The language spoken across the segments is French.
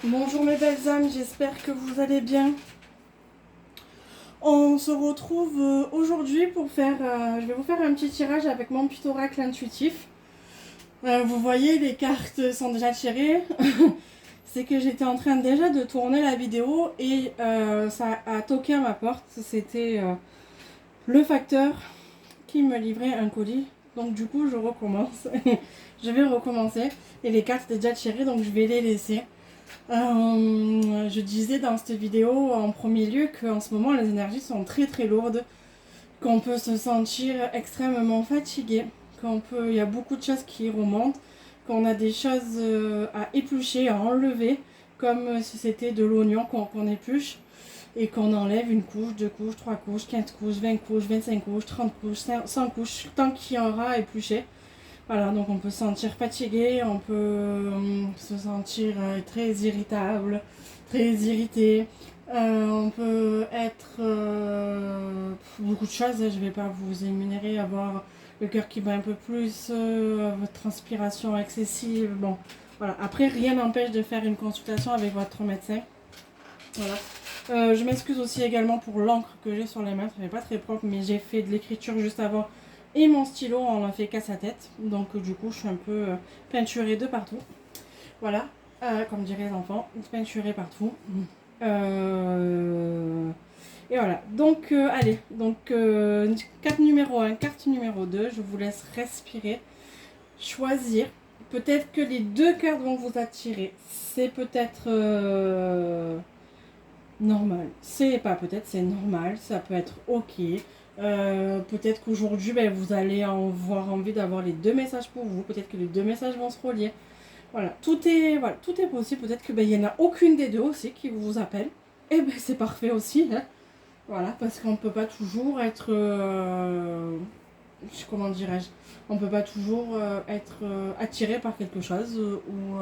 Bonjour mes belles âmes, j'espère que vous allez bien. On se retrouve aujourd'hui pour faire, je vais vous faire un petit tirage avec mon petit oracle intuitif. Vous voyez, les cartes sont déjà tirées. C'est que j'étais en train déjà de tourner la vidéo et ça a toqué à ma porte. C'était le facteur qui me livrait un colis. Donc du coup, je recommence. Je vais recommencer. Et les cartes étaient déjà tirées, donc je vais les laisser. Je disais dans cette vidéo en premier lieu qu'en ce moment les énergies sont très très lourdes, qu'on peut se sentir extrêmement fatigué, il y a beaucoup de choses qui remontent, qu'on a des choses à éplucher, à enlever, comme si c'était de l'oignon qu'on épluche et qu'on enlève une couche, deux couches, trois couches, 15 couches, 20 couches, 25 couches, 30 couches, 100 couches, tant qu'il y aura à éplucher. Voilà, donc on peut se sentir fatigué, on peut se sentir très irritable, très irrité. On peut être beaucoup de choses, je ne vais pas vous énumérer, avoir le cœur qui bat un peu plus, votre transpiration excessive. Bon, voilà. Après, rien n'empêche de faire une consultation avec votre médecin. Voilà. Je m'excuse aussi également pour l'encre que j'ai sur les mains, ça n'est pas très propre, mais j'ai fait de l'écriture juste avant. Et mon stylo, on l'a fait qu'à sa tête. Donc du coup, je suis un peu peinturée de partout. Voilà, comme diraient les enfants, peinturée partout. Et voilà. Donc, allez. Donc, carte numéro 1, carte numéro 2. Je vous laisse respirer, choisir. Peut-être que les deux cartes vont vous attirer. C'est peut-être normal. C'est pas peut-être, c'est normal. Ça peut être ok. Peut-être qu'aujourd'hui, vous allez avoir envie d'avoir les deux messages pour vous. Peut-être que les deux messages vont se relier. Voilà, tout est possible. Peut-être que il y en a aucune des deux aussi qui vous appelle. Et c'est parfait aussi. Hein. Voilà, parce qu'on ne peut pas toujours être... comment dirais-je? On ne peut pas toujours être attiré par quelque chose ou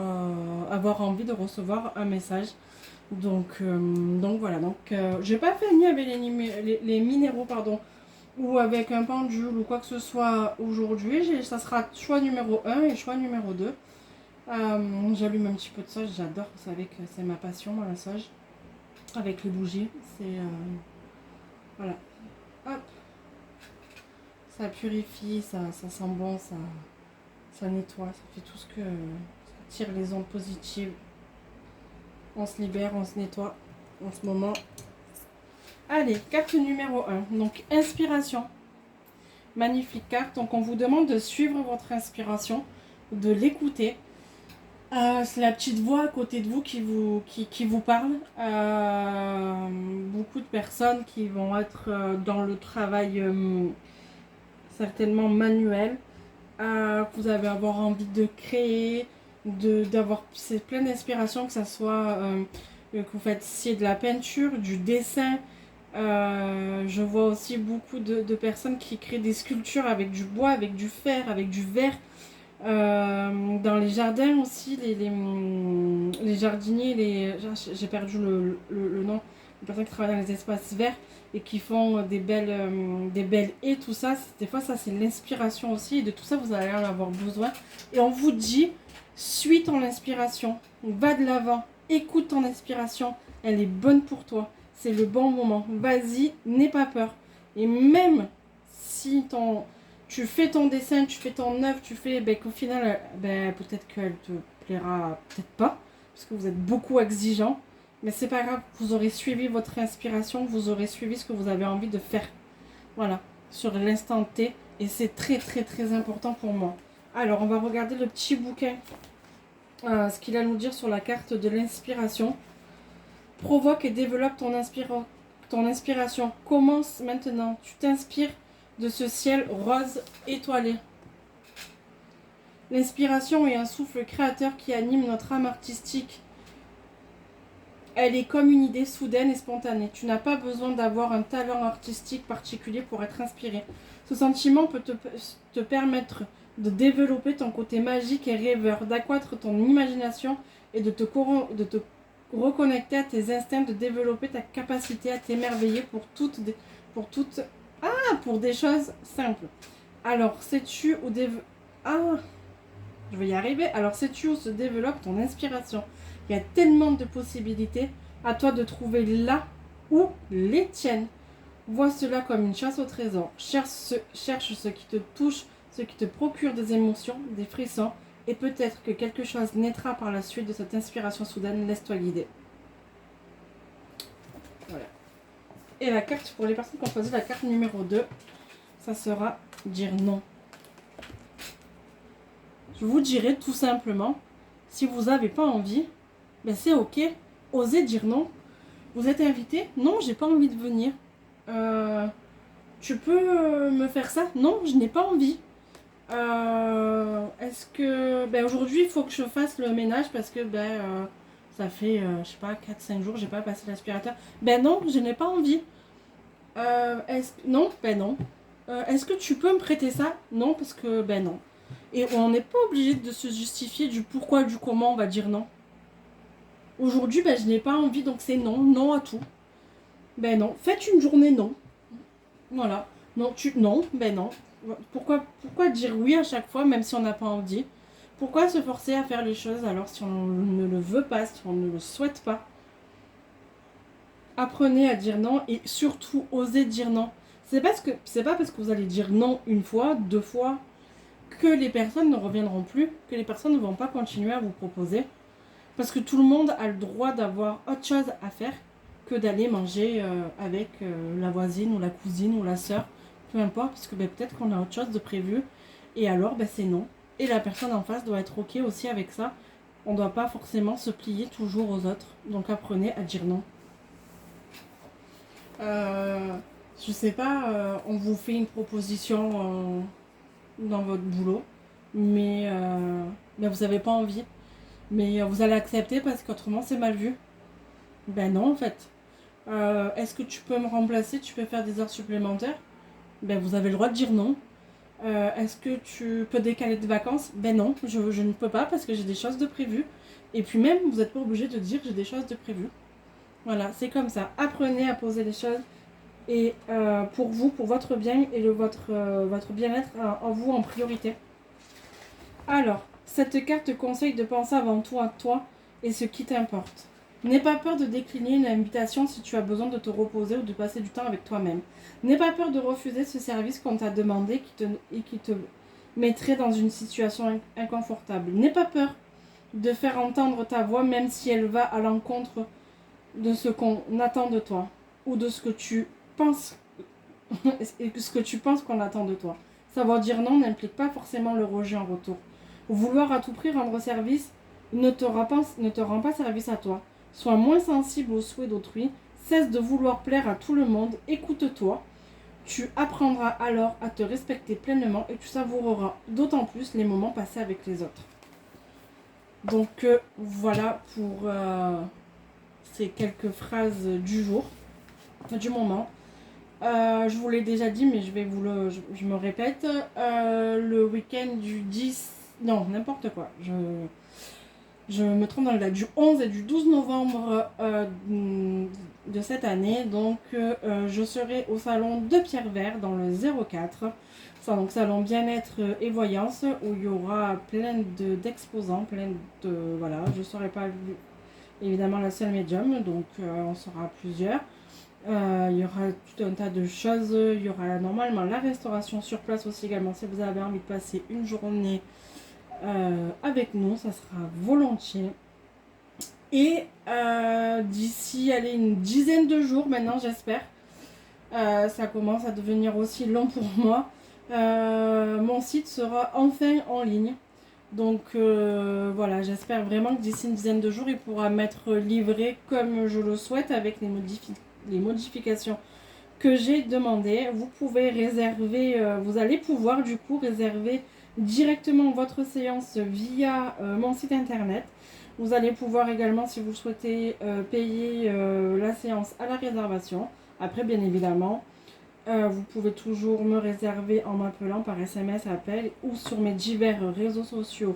avoir envie de recevoir un message. Donc voilà, j'ai pas fait ni avec les minéraux, pardon, ou avec un pendule ou quoi que ce soit aujourd'hui. Ça sera choix numéro 1 et choix numéro 2. J'allume un petit peu de sage, j'adore, vous savez que c'est ma passion, moi, la sage. Avec les bougies, voilà. Hop, ça purifie, ça sent bon, ça nettoie, ça fait tout ce que... Ça tire les ondes positives. On se libère, on se nettoie en ce moment. Allez, carte numéro 1. Donc, inspiration. Magnifique carte. Donc, on vous demande de suivre votre inspiration, de l'écouter. C'est la petite voix à côté de vous qui vous parle. Beaucoup de personnes qui vont être dans le travail certainement manuel. Vous allez avoir envie de créer, d'avoir plein d'inspiration, que ce soit que vous fassiez de la peinture, du dessin. Je vois aussi beaucoup de personnes qui créent des sculptures avec du bois, avec du fer, avec du verre. Dans les jardins aussi, les jardiniers, j'ai perdu le nom, les personnes qui travaillent dans les espaces verts et qui font des belles haies, tout ça, des fois ça c'est l'inspiration aussi, et de tout ça vous allez en avoir besoin. Et on vous dit, suis ton inspiration, va de l'avant, écoute ton inspiration, elle est bonne pour toi, c'est le bon moment, vas-y, n'aie pas peur. Et même si tu fais ton dessin, tu fais ton œuvre, qu'au final, peut-être qu'elle te plaira, peut-être pas, parce que vous êtes beaucoup exigeant. Mais c'est pas grave, vous aurez suivi votre inspiration, vous aurez suivi ce que vous avez envie de faire. Voilà, sur l'instant T. Et c'est très très très important pour moi. Alors, on va regarder le petit bouquin. Ce qu'il a à nous dire sur la carte de l'inspiration. Provoque et développe ton inspiration. Commence maintenant. Tu t'inspires de ce ciel rose étoilé. L'inspiration est un souffle créateur qui anime notre âme artistique. Elle est comme une idée soudaine et spontanée. Tu n'as pas besoin d'avoir un talent artistique particulier pour être inspiré. Ce sentiment peut te permettre de développer ton côté magique et rêveur, d'accroître ton imagination et de te reconnecter à tes instincts, de développer ta capacité à t'émerveiller pour des choses simples. Alors, sais-tu où je vais y arriver. Alors, sais-tu où se développe ton inspiration? Il y a tellement de possibilités. À toi de trouver là où les tiennes. Vois cela comme une chasse au trésor. Cherche ce qui te touche, ce qui te procure des émotions, des frissons. Et peut-être que quelque chose naîtra par la suite de cette inspiration soudaine. Laisse-toi guider. Voilà. Et la carte, pour les personnes qui ont choisi la carte numéro 2, ça sera dire non. Je vous dirais tout simplement, si vous n'avez pas envie, ben c'est ok. Osez dire non. Vous êtes invité? Non, j'ai pas envie de venir. Tu peux me faire ça? Non, je n'ai pas envie. Est-ce que... Ben aujourd'hui, il faut que je fasse le ménage parce que ça fait, je sais pas, 4-5 jours, j'ai pas passé l'aspirateur. Ben non, je n'ai pas envie. Non, ben non. Est-ce que tu peux me prêter ça? Non, parce que, ben non. Et on n'est pas obligé de se justifier du pourquoi, du comment, on va dire non. Aujourd'hui, ben, je n'ai pas envie, donc c'est non. Non à tout. Ben non. Faites une journée non. Voilà. Non, non, ben non. Pourquoi dire oui à chaque fois, même si on n'a pas envie? Pourquoi se forcer à faire les choses alors si on ne le veut pas, si on ne le souhaite pas? Apprenez à dire non et surtout osez dire non. C'est pas parce que vous allez dire non une fois, deux fois, que les personnes ne reviendront plus, que les personnes ne vont pas continuer à vous proposer. Parce que tout le monde a le droit d'avoir autre chose à faire que d'aller manger avec la voisine ou la cousine ou la sœur, peu importe, parce que peut-être qu'on a autre chose de prévu, et alors c'est non. Et la personne en face doit être ok aussi avec ça. On ne doit pas forcément se plier toujours aux autres, donc apprenez à dire non. Je sais pas, on vous fait une proposition dans votre boulot, mais vous n'avez pas envie. Mais vous allez accepter parce qu'autrement c'est mal vu. Ben non en fait. Est-ce que tu peux me remplacer? Tu peux faire des heures supplémentaires? Ben vous avez le droit de dire non. Est-ce que tu peux décaler des vacances? Ben non, je ne peux pas parce que j'ai des choses de prévues. Et puis même, vous n'êtes pas obligé de dire j'ai des choses de prévues. Voilà, c'est comme ça. Apprenez à poser les choses. Et pour vous, pour votre bien et votre bien-être en vous en priorité. Alors, cette carte te conseille de penser avant tout à toi et ce qui t'importe. N'aie pas peur de décliner une invitation si tu as besoin de te reposer ou de passer du temps avec toi-même. N'aie pas peur de refuser ce service qu'on t'a demandé et qui te mettrait dans une situation inconfortable. N'aie pas peur de faire entendre ta voix même si elle va à l'encontre de ce qu'on attend de toi ou de ce que tu penses et ce que tu penses qu'on attend de toi. Savoir dire non n'implique pas forcément le rejet en retour. Vouloir à tout prix rendre service ne te rend pas service à toi. Sois moins sensible aux souhaits d'autrui, cesse de vouloir plaire à tout le monde, écoute-toi. Tu apprendras alors à te respecter pleinement et tu savoureras d'autant plus les moments passés avec les autres. Donc voilà pour ces quelques phrases du jour, du moment. Je vous l'ai déjà dit, mais je me répète. Le week-end du 10... Non, n'importe quoi. Je me trompe dans la date. Du 11 et du 12 novembre de cette année. Donc, je serai au salon de Pierre Vert dans le 04. Donc, salon bien-être et voyance où il y aura plein d'exposants. Voilà, je ne serai pas évidemment la seule médium. Donc, on sera plusieurs. Il y aura tout un tas de choses. Il y aura normalement la restauration sur place aussi également. Si vous avez envie de passer une journée avec nous, ça sera volontiers. Et d'ici une dizaine de jours maintenant, j'espère. Ça commence à devenir aussi long pour moi. Mon site sera enfin en ligne. Donc voilà, j'espère vraiment que d'ici une dizaine de jours, il pourra m'être livré comme je le souhaite avec les modifications que j'ai demandées. Vous pouvez réserver, vous allez pouvoir du coup réserver directement votre séance via mon site internet. Vous allez pouvoir également, si vous le souhaitez, payer la séance à la réservation. Après, bien évidemment, vous pouvez toujours me réserver en m'appelant par SMS, appel ou sur mes divers réseaux sociaux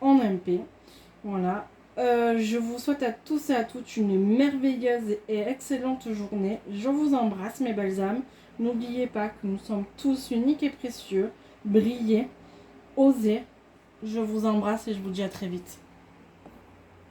en MP. Voilà. Je vous souhaite à tous et à toutes une merveilleuse et excellente journée. Je vous embrasse, mes belles âmes. N'oubliez pas que nous sommes tous uniques et précieux. Brillez, osez. Je vous embrasse et je vous dis à très vite.